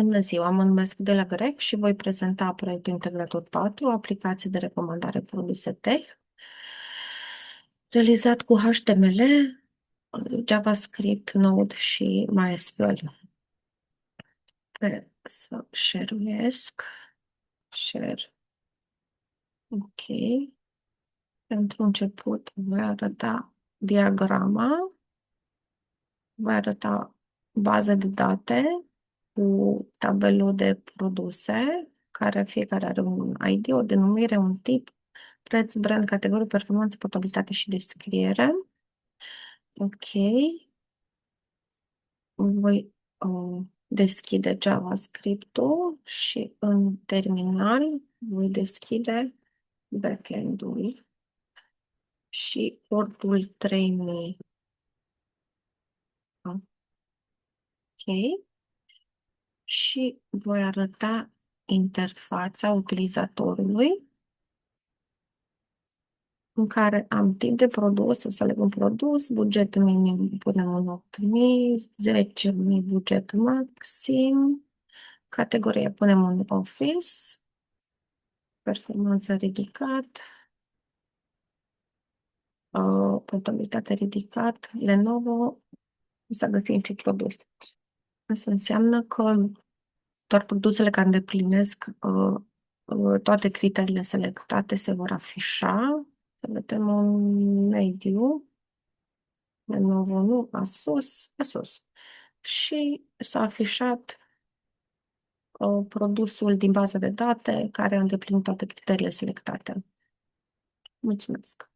Bună ziua, mă numesc de la Grec și voi prezenta proiectul Integrator 4, aplicație de recomandare produse tech, realizat cu HTML, JavaScript, Node și MySQL. Să share-uiesc. Share. Ok. Pentru început voi arăta diagrama, voi arăta bază de date cu tabelul de produse, care fiecare are un ID, o denumire, un tip, preț, brand, categorie, performanță, portabilitate și descriere. Ok. Voi deschide JavaScript-ul și în terminal voi deschide backend-ul și portul 3000. Ok. Și voi arăta interfața utilizatorului în care am tip de produs, să aleg un produs, buget minim, punem un 8.000, 10.000 buget maxim, categorie punem un office, performanță ridicat, portabilitate ridicat, Lenovo, să găsim ce produs. Asta înseamnă că doar produsele care îndeplinesc toate criteriile selectate se vor afișa. Să vedem un mediu. Lenovo nu, Asus. Și s-a afișat produsul din baza de date care a îndeplinit toate criteriile selectate. Mulțumesc!